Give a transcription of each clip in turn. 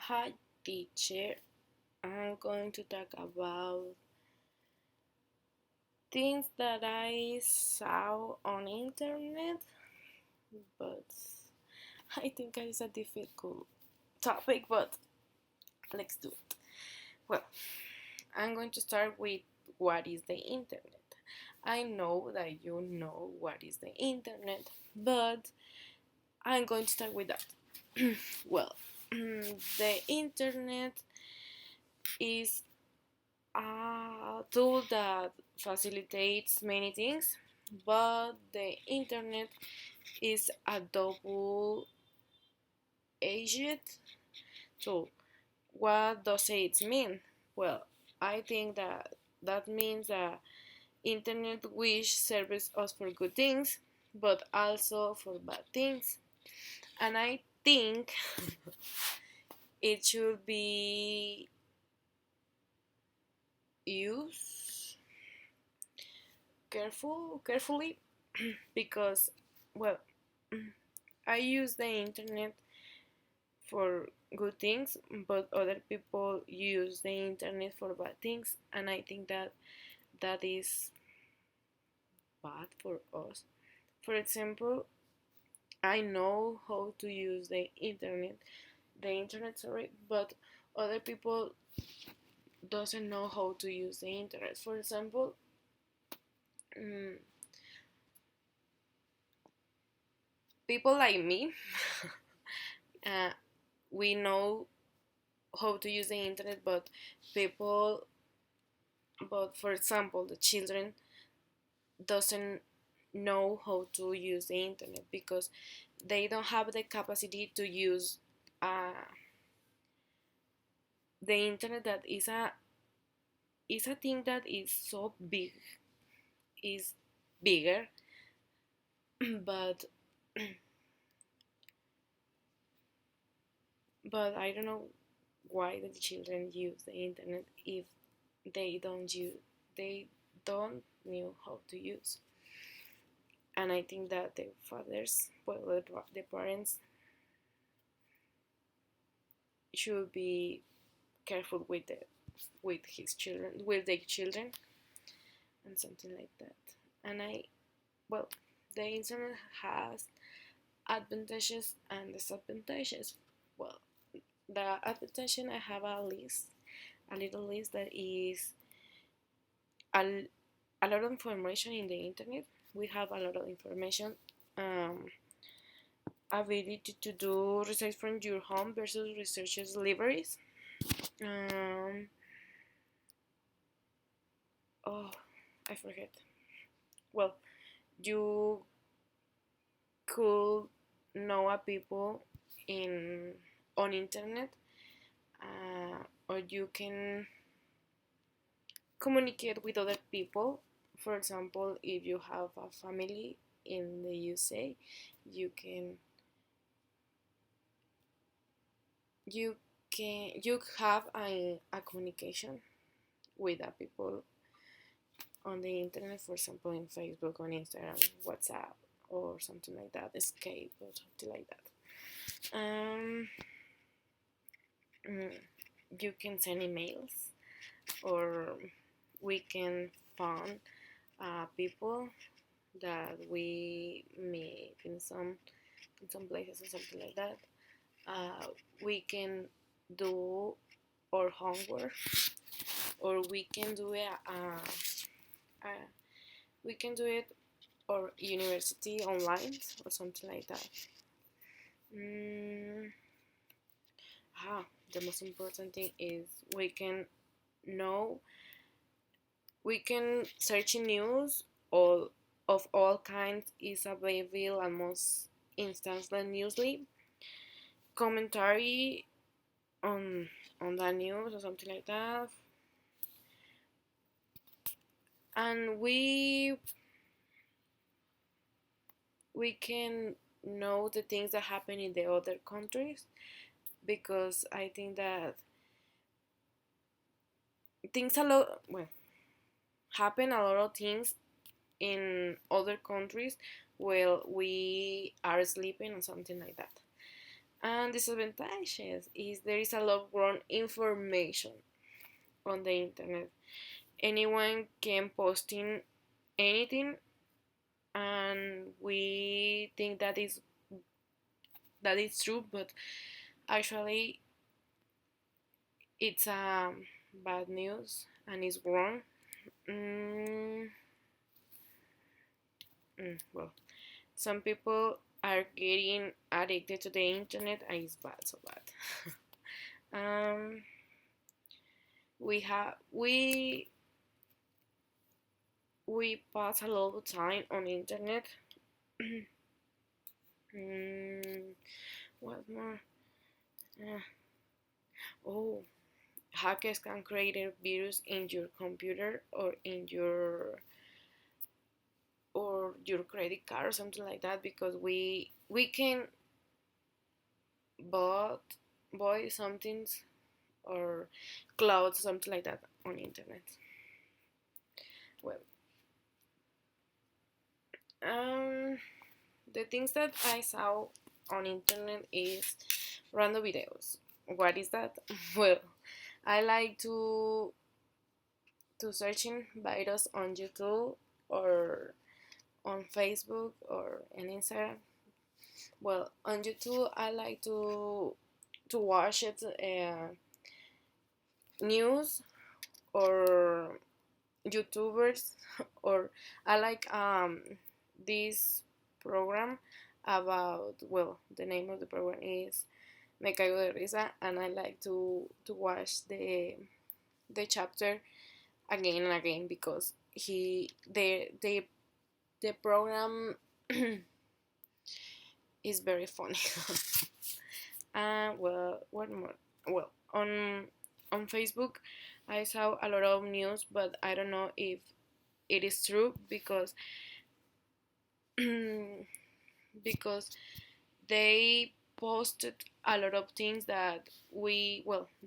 Hi, teacher. I'm going to talk about things that I saw on internet, but I think it's a difficult topic, but let's do it. Well, I'm going to start with what is the internet. I know that you know what is the internet, but I'm going to start with that. Well, the internet is a tool that facilitates many things, but the internet is a double edged tool. What does it mean? Well, I think that means that internet which serves us for good things, but also for bad things. And I think it should be used carefully because, well, I use the internet for good things, but other people use the internet for bad things, and I think that is bad for us. For example, I know how to use the internet, sorry, but other people doesn't know how to use the internet. For example, mm, people like me, uh, we know how to use the internet, people, but for example, the children doesn't know how to use the internet because they don't have the capacity to use uh, the internet. That is a thing that is so big, is bigger, but I don't know why the children use the internet if they don't know how to use. And I think that the fathers, well, the parents should be careful with their children, and something like that. And well, the internet has advantages and disadvantages. Well, the advantage, I have a little list that is a, a lot of information in the internet. We have a lot of information. Um, Ability to do research from your home versus researchers' libraries. Um, oh, I forget. Well, you could know a people in on internet, or you can communicate with other people. For example, if you have a family in the USA, you can you have a communication with the people on the internet. For example, in Facebook, on Instagram, WhatsApp, or something like that, Escape, or something like that. Um, mm, you can send emails, or we can find people that we meet in some places or something like that. We can do our homework, or we can do it or university online or something like that. Mm, the most important thing is know we can search news all of all kinds is available almost instantaneously. Commentary on the news or something like that, and we can know the things that happen in the other countries, because I think that things a lot well happen a lot of things in other countries while we are sleeping or something like that. And disadvantages is there is a lot of wrong information on the internet. Anyone can posting anything, and we think that is true, but actually it's bad news and it's wrong. Mm, well, some people are getting addicted to the internet, and it's bad, so bad. um, we pass a lot of time on internet. mm, what more? Uh, oh, hackers can create a virus in your computer or in your credit card or something like that, because we can bought buy something or cloud something like that on internet. Well, um the things that I saw on internet is random videos. What is that? Well, I like to searching videos on YouTube or on Facebook or on Instagram. Well, on YouTube I like to watch it news or YouTubers or I like this program about, well, the name of the program is Me Caigo de Risa, and I like to watch the chapter again and again because the program is very funny. Well, what more? Well, on Facebook, I saw a lot of news, but I don't know if it is true because they posted a lot of things that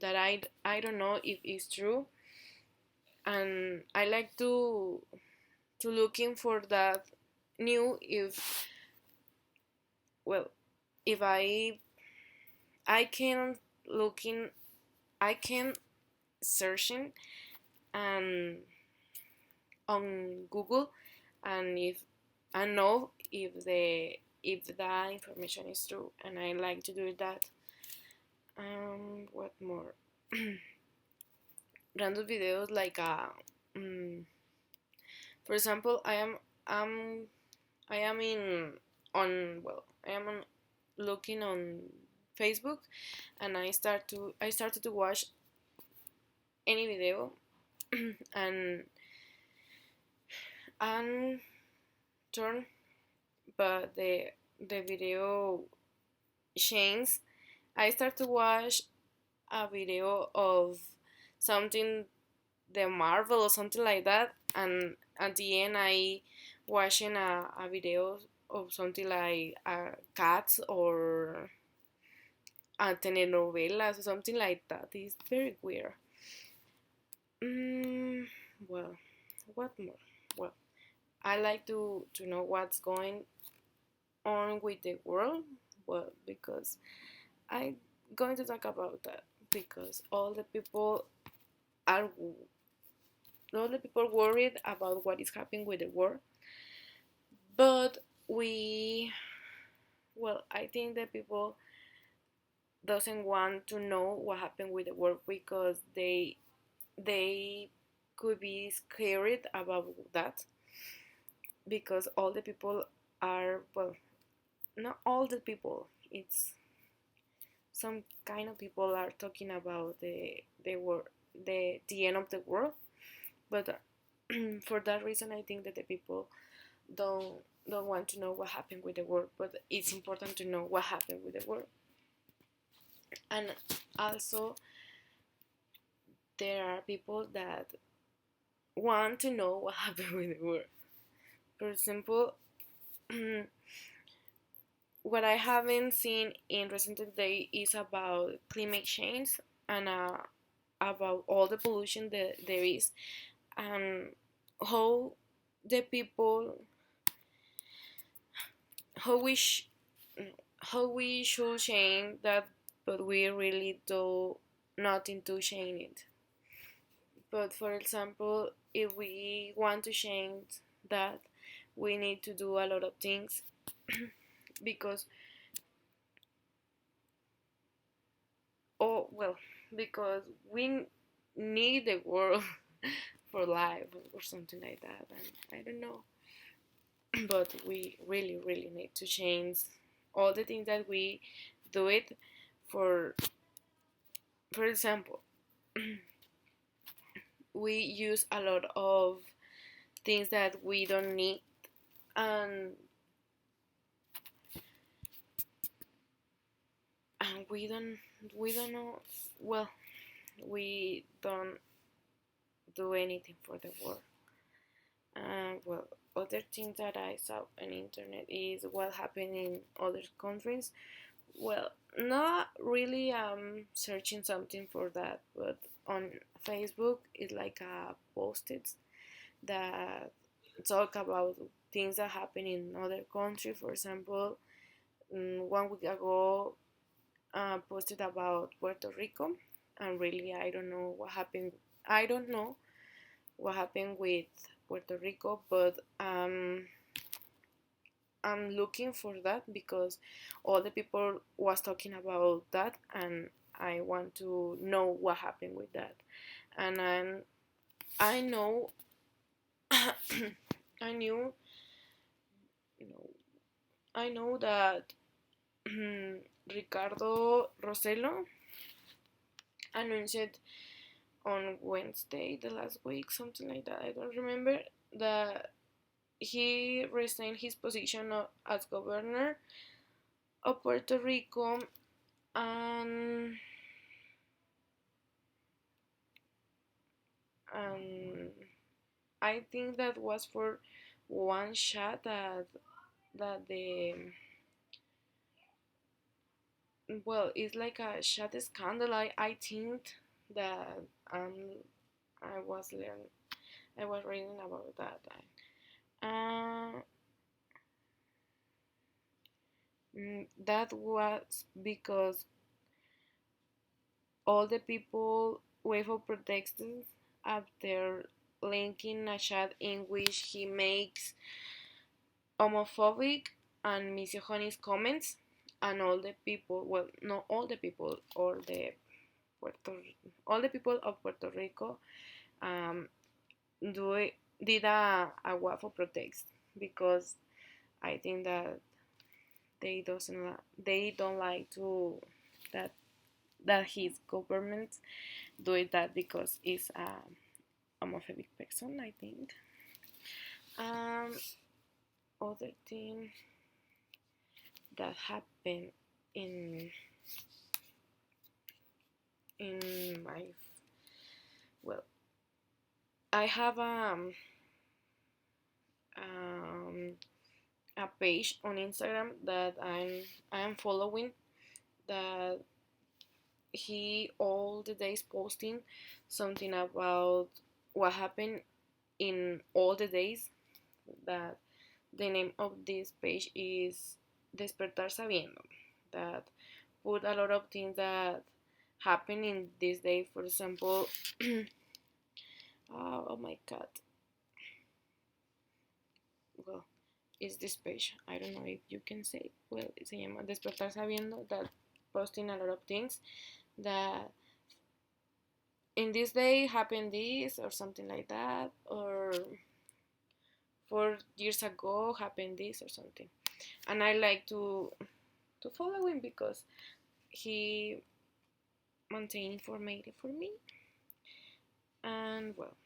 that I don't know if it's true, and I like to looking for that new if, well, if I can looking I can searching and on Google, and if I know if the information is true, and I like to do that. What more? Random videos like um, for example, um I am in on well I am on, looking on Facebook, and I started to watch any video and and turn, but the video changes. I start to watch a video of something, the Marvel or something like that, and at the end I watching a video of something like cats or telenovelas or something like that. It's very weird. Mm, well, what more? Well, I like to know what's going on with the world. Well, because I'm going to talk about that because are all the people worried about what is happening with the world, but we I think that people doesn't want to know what happened with the world because they could be scared about that, because all the people are, well, not all the people, it's some kind of people are talking about the world, the end of the world, but for that reason I think that the people don't don't want to know what happened with the world, but it's important to know what happened with the world. And also there are people that want to know what happened with the world. For example, what I haven't seen in recent day is about climate change and about all the pollution that there is, and how the people how we sh- how we should change that, but we really do nothing to change it. But for example, if we want to change that, we need to do a lot of things because, oh well, because we need the world for life or something like that. And I don't know, but we really, really need to change all the things that we do it for. For example, we use a lot of things that we don't need, and and we don't know, well, we don't do anything for the world. Well, other things that I saw on the internet is what happened in other countries. Well, not really searching something for that, but on Facebook it's like a posted that talk about things that happen in other country. For example, 1 week ago, posted about Puerto Rico, and really I don't know what happened. I don't know what happened with Puerto Rico, but I'm looking for that because all the people was talking about that, and I want to know what happened with that. And I know I knew you know I know that Ricardo Rossello announced on Wednesday the last week, something like that. I don't remember that he resigned his position as governor of Puerto Rico, and and I think that was for one shot that the, well, it's like a shot scandal. I think that um I was learn I was reading about that. Uh, that was because all the people wave for protesters after linking a chat in which he makes homophobic and misogynist comments, and all the people, well, not all the people, Puerto, all the people of Puerto Rico um, do it, did a waffle protest because I think that they don't like to that that his government do it that because it's a homophobic person, I think. Um, Other thing that happened in my, well, I have um a page on Instagram that I am following, that he all the days posting something about what happened in all the days. That the name of this page is Despertar Sabiendo, that put a lot of things that happen in this day. For example, oh my god, well, is this page, I don't know if you can say, well, se llama Despertar Sabiendo, that posting a lot of things that in this day happened this or something like that, or 4 years ago happened this or something. And I like to follow him because he maintain informative for me. And well,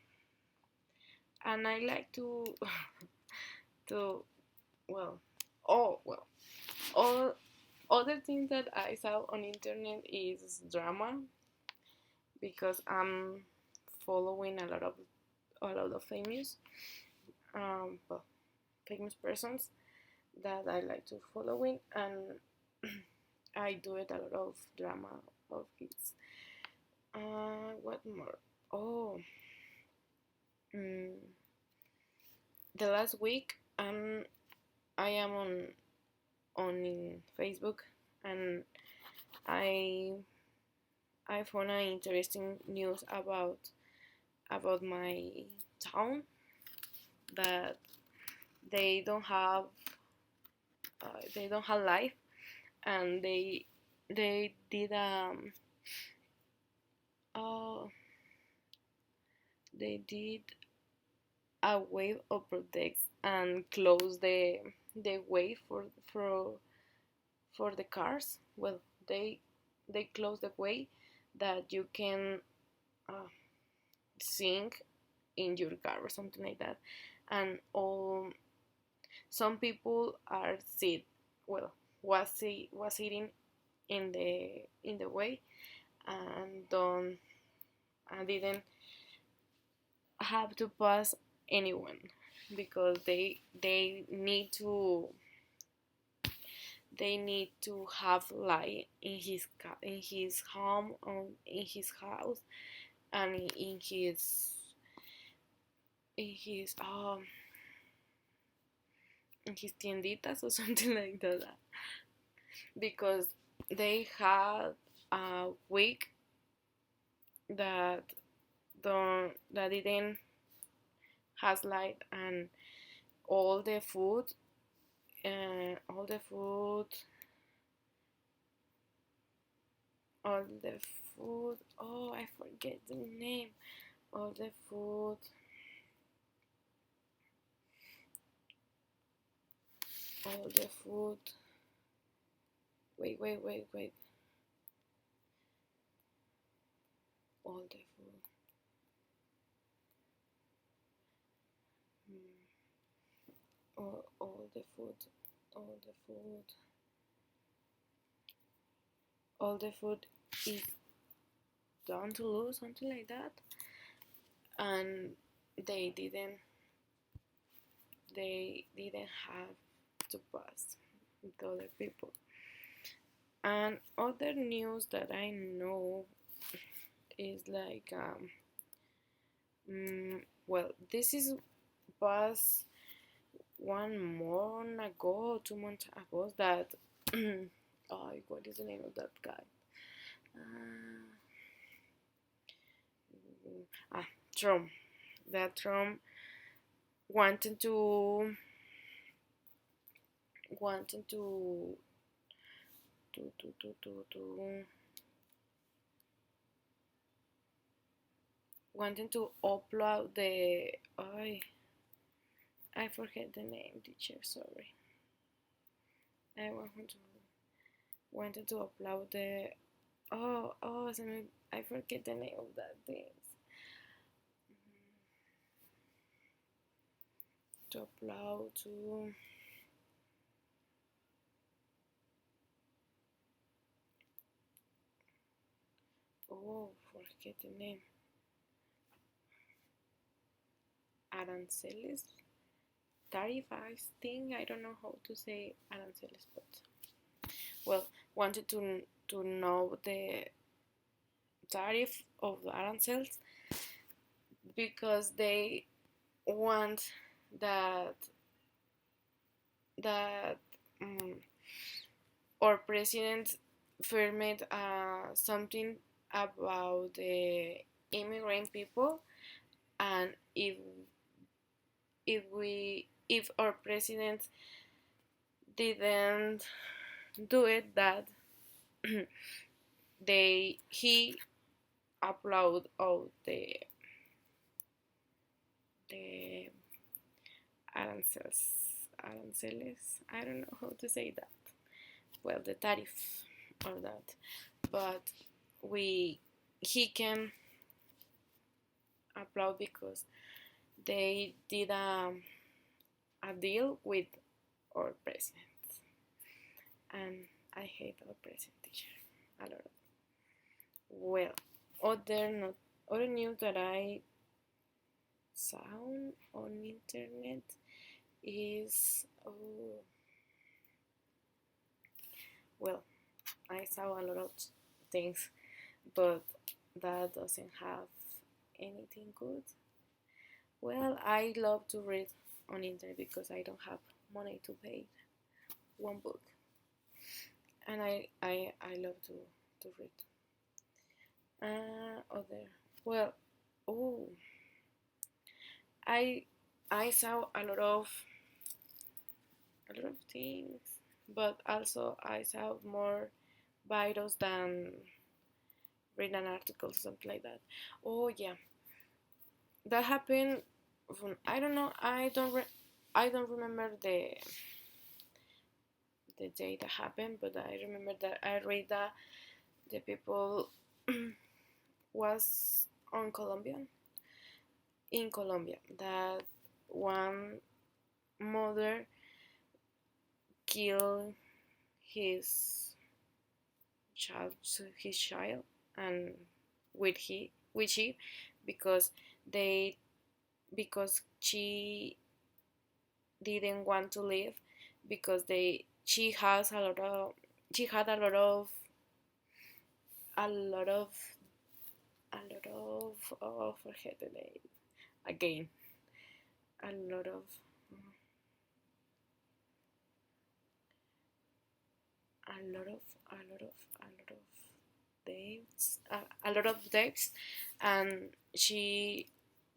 and I like to, well, oh well, all other things that I saw on internet is drama, because I'm following a lot of well, famous persons that I like to following, and I do it a lot of drama of his. What more? Oh, the last week I am on Facebook, and I I found an interesting news about my town, that they don't have they don't have life, and they did uh, they did a wave of protects and close the way for the cars. Well, they close the way that you can uh, sing in your car or something like that, and all some people are sit well was sitting in the way, and don't and didn't have to pass anyone, because they need to have light in his home, in his house, and in his in his tienditas or something like that, because they had a week that that didn't has light, and all the food all the food all the food, oh, I forget the name. All the food all the food wait all the food all the food all the food all the food is done to lose, something like that, and they didn't have to pass with other people. And other news that I know is like well, this is was 1 month ago, 2 months ago, that oh, what is the name of that guy? Uh, Trump. That Trump wanted to wanted to wanting to upload the I forget the name, teacher. Sorry. I wanted to upload the I forget the name of that thing. To upload to forget the name. Aranceles tariff, I think. I don't know how to say aranceles, but well, wanted to know the tariff of the arancels, because they want that that our president firmed something about the immigrant people, and if our president didn't do it, that he upload all the aranceles. I don't know how to say that. Well, the tariff or that, but we he can upload because they did a deal with our president, and I hate our president teacher a lot. Well, other news that I saw on internet is well, I saw a lot of things, but that doesn't have anything good. Well, I love to read on internet because I don't have money to pay one book. and I love to read. Other well, oh, I I saw a lot of things, but also I saw more videos than read an article, something like that. Oh yeah, that happened. I don't know. I don't remember the day that happened, but I remember that I read that the people was on Colombia in Colombia that one mother killed his child and with she because they because didn't want to live because they she has a lot of she had a lot of forget the name again a lot of a lot of a lot of dates a lot of debts and she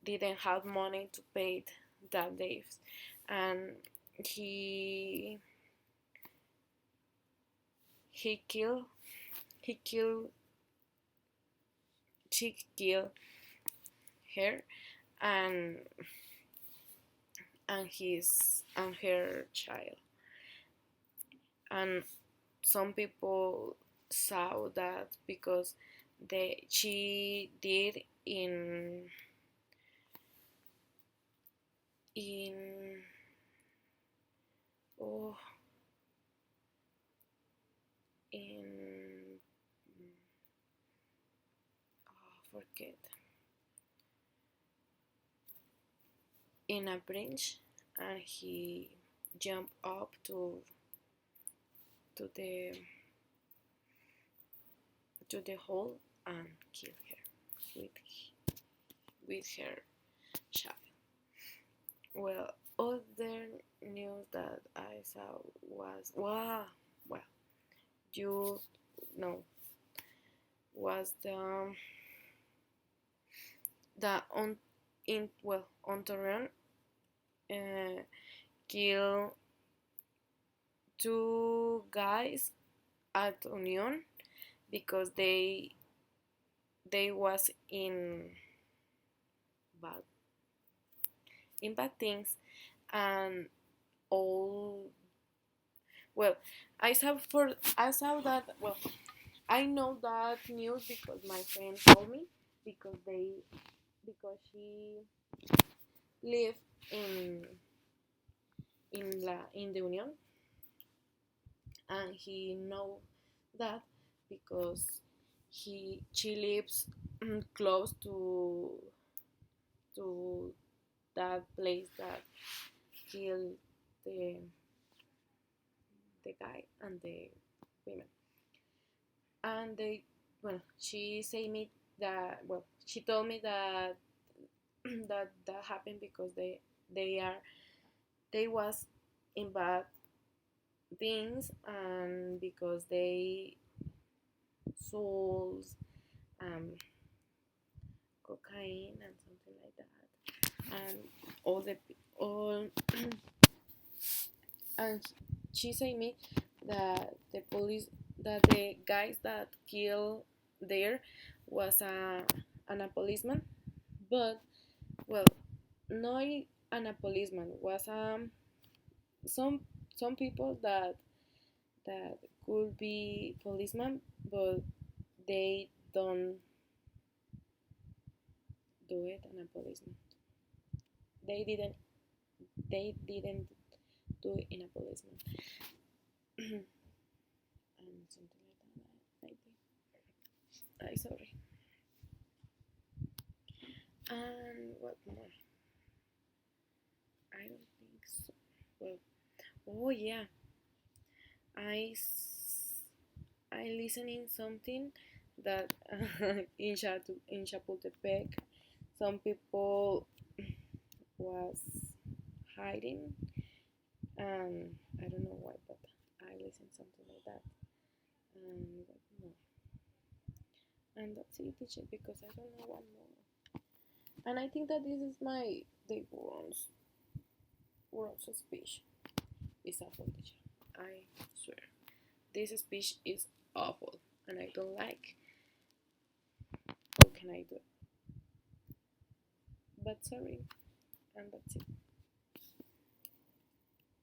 didn't have money to pay that debts and he he killed he killed she killed her and and her child and some people saw that because she did in oh in forget in a branch and he jumped up to the to the hole and killed her with her child. Well, other news that I saw was well you know was the on Torreon uh, killed two guys at Union because they was bad bad things and all well I saw that I know that news because my friend told me because she lived in in the Union and he know that because she lives close to that place that killed the the guy and the women and they she say me that she told me that that happened because they are they was in bad things and because they sold um, cocaine and something like that and all the all and she said me that the police that the guys that killed there was a policeman but well not a policeman was some some people that could be policemen but they don't do it on a policeman they didn't they didn't do it in a policeman and something like that maybe I sorry and what more I don't think so well oh yeah I I listening something that in Chapultepec some people was hiding and I don't know why but I listened something like that and what more? And that's it, teacher, because I don't know what more. And I think that this is my the world's speech. It's awful, teacher. I swear. This speech is awful, and I don't like. How can I do? But sorry, and that's it.